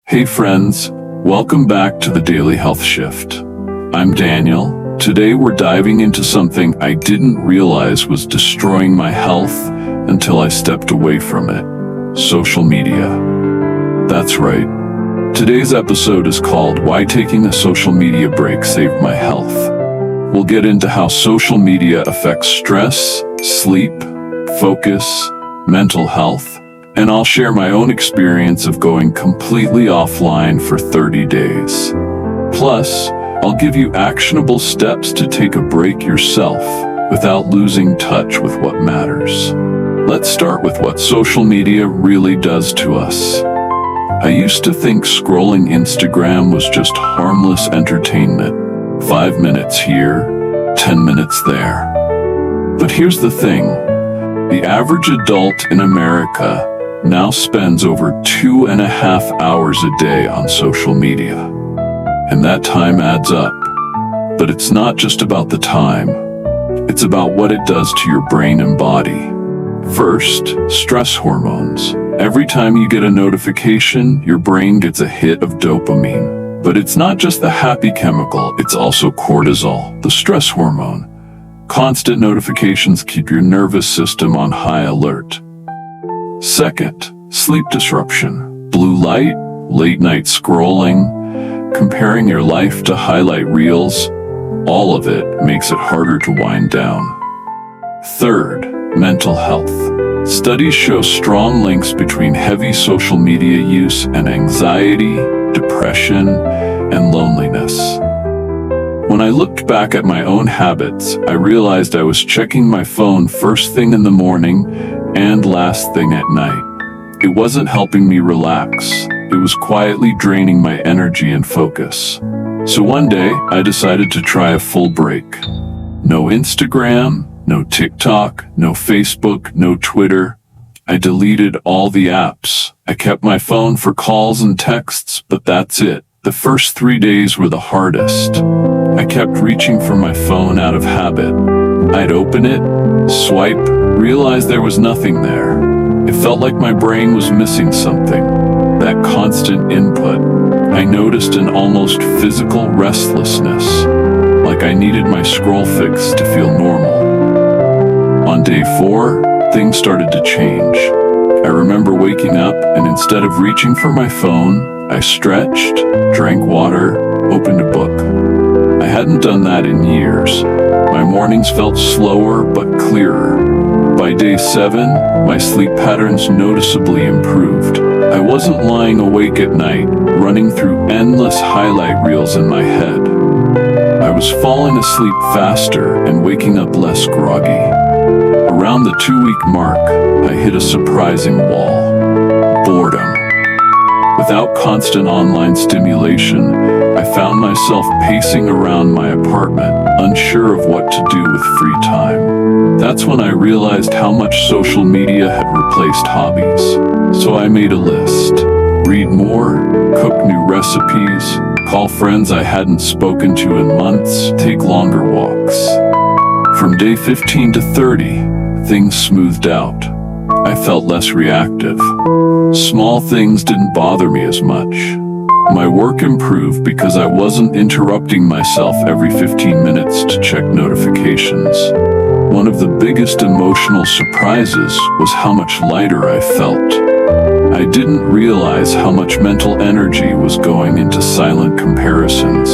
Hey friends, welcome back to the Daily Health Shift. I'm Daniel. Today we're diving into something I didn't realize was destroying my health until I stepped away from it: social media. That's right. Today's episode is called Why Taking a Social Media Break Saved My Health. We'll get into how social media affects stress, sleep, focus, mental health, and I'll share my own experience of going completely offline for 30 days. Plus, I'll give you actionable steps to take a break yourself without losing touch with what matters. Let's start with what social media really does to us. I used to think scrolling Instagram was just harmless entertainment. 5 minutes here, 10 minutes there. But here's the thing. The average adult in America now spends over 2.5 hours a day on social media. And that time adds up. But it's not just about the time. It's about what it does to your brain and body. First, stress hormones. Every time you get a notification, your brain gets a hit of dopamine. But it's not just the happy chemical, it's also cortisol, the stress hormone. Constant notifications keep your nervous system on high alert. Second, sleep disruption. Blue light, late night scrolling, comparing your life to highlight reels, all of it makes it harder to wind down. Third, mental health. Studies show strong links between heavy social media use and anxiety, depression, and loneliness. When I looked back at my own habits, I realized I was checking my phone first thing in the morning and last thing at night. It wasn't helping me relax. It was quietly draining my energy and focus. So one day, I decided to try a full break. No Instagram, no TikTok, no Facebook, no Twitter. I deleted all the apps. I kept my phone for calls and texts, but that's it. The first 3 days were the hardest. I kept reaching for my phone out of habit. I'd open it, swipe, realize there was nothing there. It felt like my brain was missing something. That constant input. I noticed an almost physical restlessness, like I needed my scroll fix to feel normal. On day 4, things started to change. I remember waking up and instead of reaching for my phone, I stretched, drank water, opened a book. I hadn't done that in years. My mornings felt slower but clearer. By day 7, my sleep patterns noticeably improved. I wasn't lying awake at night, running through endless highlight reels in my head. I was falling asleep faster and waking up less groggy. Around the 2-week mark, I hit a surprising wall: boredom. Without constant online stimulation, I found myself pacing around my apartment, unsure of what to do with free time. That's when I realized how much social media had replaced hobbies. So I made a list. Read more, cook new recipes, call friends I hadn't spoken to in months, take longer walks. From day 15 to 30, things smoothed out. I felt less reactive. Small things didn't bother me as much. My work improved because I wasn't interrupting myself every 15 minutes to check notifications. One of the biggest emotional surprises was how much lighter I felt. I didn't realize how much mental energy was going into silent comparisons.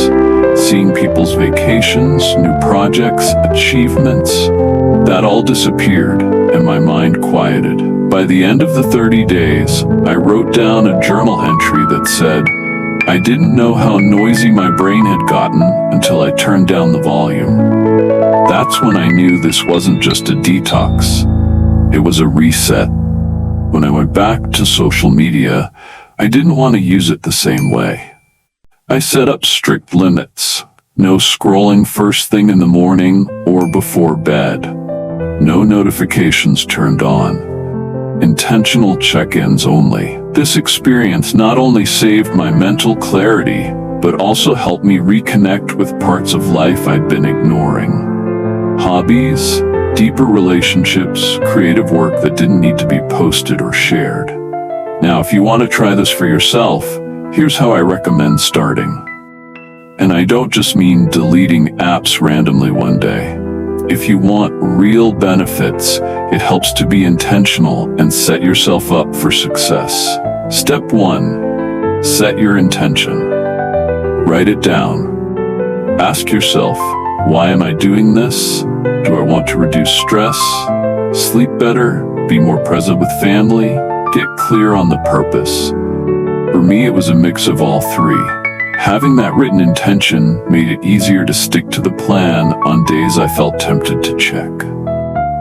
Seeing people's vacations, new projects, achievements, that all disappeared, and my mind quieted. By the end of the 30 days, I wrote down a journal entry that said, "I didn't know how noisy my brain had gotten until I turned down the volume." That's when I knew this wasn't just a detox. It was a reset. When I went back to social media, I didn't want to use it the same way. I set up strict limits. No scrolling first thing in the morning or before bed. No notifications turned on. Intentional check-ins only. This experience not only saved my mental clarity, but also helped me reconnect with parts of life I'd been ignoring. Hobbies, deeper relationships, creative work that didn't need to be posted or shared. Now, if you want to try this for yourself, Here's how I recommend starting. And I don't just mean deleting apps randomly one day. If you want real benefits, it helps to be intentional and set yourself up for success. Step 1. Set your intention. Write it down. Ask yourself, why am I doing this? Do I want to reduce stress, sleep better, be more present with family? Get clear on the purpose. For me, it was a mix of all three. Having that written intention made it easier to stick to the plan on days I felt tempted to check.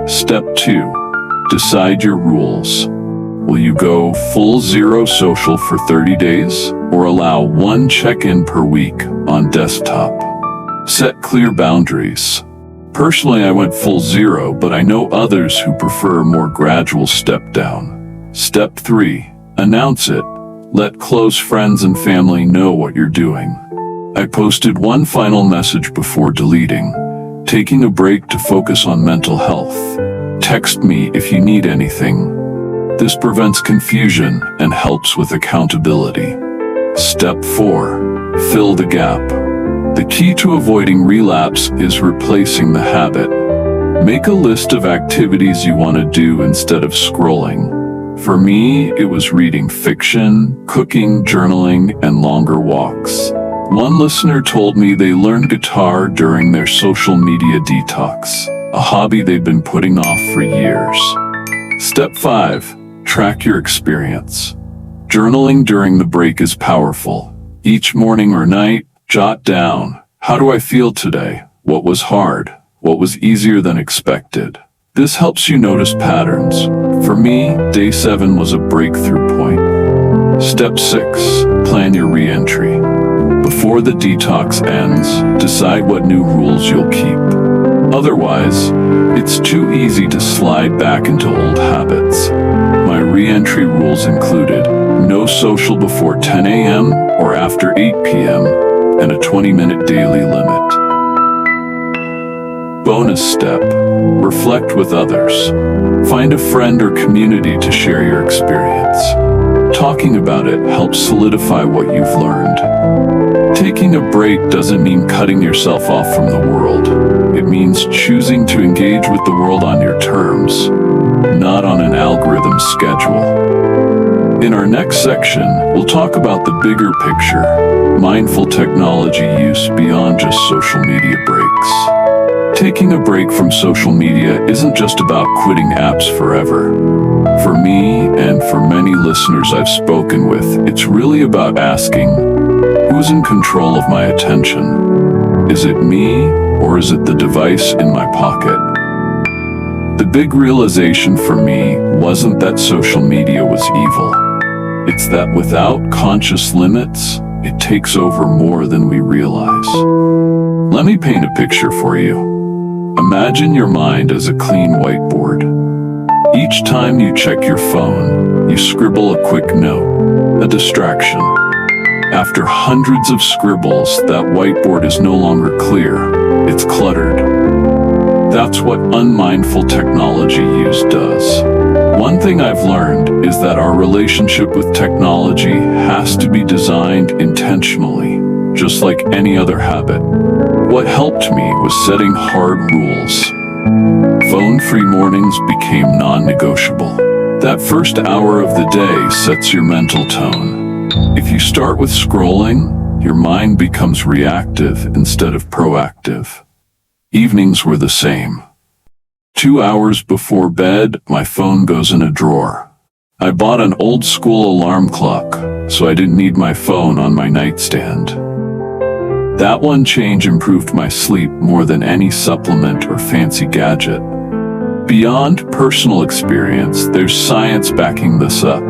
Step 2. Decide your rules. Will you go full zero social for 30 days or allow one check-in per week on desktop? Set clear boundaries. Personally, I went full zero, but I know others who prefer a more gradual step down. Step 3. Announce it. Let close friends and family know what you're doing. I posted one final message before deleting, taking a break to focus on mental health. Text me if you need anything. This prevents confusion and helps with accountability. Step 4. Fill the gap. The key to avoiding relapse is replacing the habit. Make a list of activities you want to do instead of scrolling. For me, it was reading fiction, cooking, journaling, and longer walks. One listener told me they learned guitar during their social media detox, a hobby they'd been putting off for years. Step 5. Track your experience. Journaling during the break is powerful. Each morning or night, jot down, how do I feel today? What was hard? What was easier than expected? This helps you notice patterns. For me, day 7 was a breakthrough point. Step 6. Plan your re-entry. Before the detox ends, decide what new rules you'll keep. Otherwise, it's too easy to slide back into old habits. My re-entry rules included no social before 10 a.m. or after 8 p.m. and a 20-minute daily limit. Bonus step. Reflect with others. Find a friend or community to share your experience. Talking about it helps solidify what you've learned. Taking a break doesn't mean cutting yourself off from the world. It means choosing to engage with the world on your terms, not on an algorithm schedule. In our next section, we'll talk about the bigger picture, mindful technology use beyond just social media breaks. Taking a break from social media isn't just about quitting apps forever. For me, and for many listeners I've spoken with, it's really about asking, who's in control of my attention? Is it me, or is it the device in my pocket? The big realization for me wasn't that social media was evil. It's that without conscious limits, it takes over more than we realize. Let me paint a picture for you. Imagine your mind as a clean whiteboard. Each time you check your phone, you scribble a quick note, a distraction. After hundreds of scribbles, that whiteboard is no longer clear. It's cluttered. That's what unmindful technology use does. One thing I've learned is that our relationship with technology has to be designed intentionally, just like any other habit. What helped me was setting hard rules. Phone-free mornings became non-negotiable. That first hour of the day sets your mental tone. If you start with scrolling, your mind becomes reactive instead of proactive. Evenings were the same. 2 hours before bed, my phone goes in a drawer. I bought an old-school alarm clock, so I didn't need my phone on my nightstand. That one change improved my sleep more than any supplement or fancy gadget. Beyond personal experience, there's science backing this up.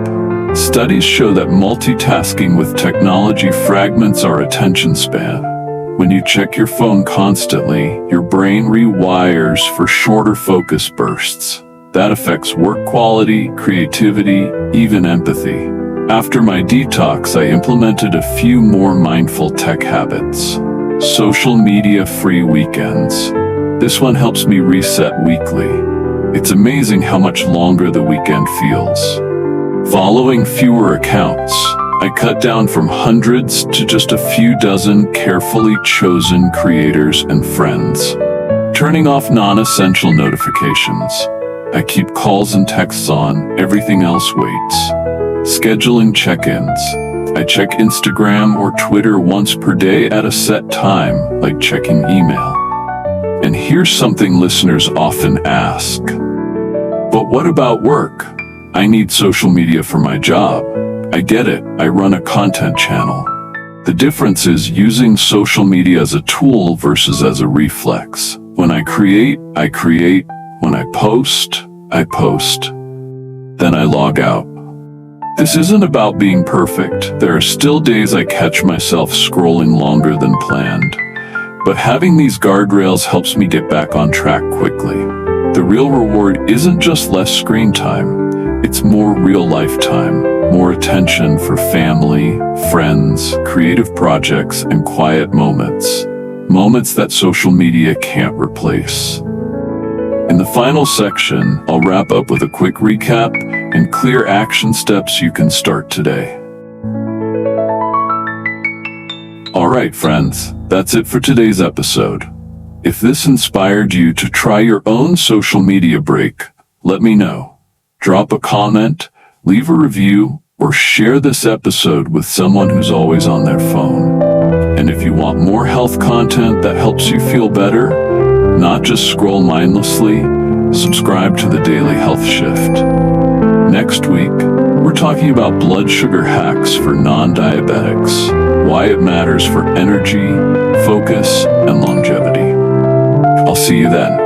Studies show that multitasking with technology fragments our attention span. When you check your phone constantly, your brain rewires for shorter focus bursts. That affects work quality, creativity, even empathy. After my detox, I implemented a few more mindful tech habits. Social media-free weekends. This one helps me reset weekly. It's amazing how much longer the weekend feels. Following fewer accounts. I cut down from hundreds to just a few dozen carefully chosen creators and friends. Turning off non-essential notifications. I keep calls and texts on, everything else waits. Scheduling check-ins. I check Instagram or Twitter once per day at a set time, like checking email. And here's something listeners often ask. But what about work? I need social media for my job. I get it, I run a content channel. The difference is using social media as a tool versus as a reflex. When I create, I create. When I post, I post. Then I log out. This isn't about being perfect. There are still days I catch myself scrolling longer than planned. But having these guardrails helps me get back on track quickly. The real reward isn't just less screen time. It's more real life time, more attention for family, friends, creative projects, and quiet moments. Moments that social media can't replace. In the final section, I'll wrap up with a quick recap and clear action steps you can start today. All right, friends, that's it for today's episode. If this inspired you to try your own social media break, let me know. Drop a comment, leave a review, or share this episode with someone who's always on their phone. And if you want more health content that helps you feel better, not just scroll mindlessly, subscribe to the Daily Health Shift. Next week, we're talking about blood sugar hacks for non-diabetics, why it matters for energy, focus, and longevity. I'll see you then.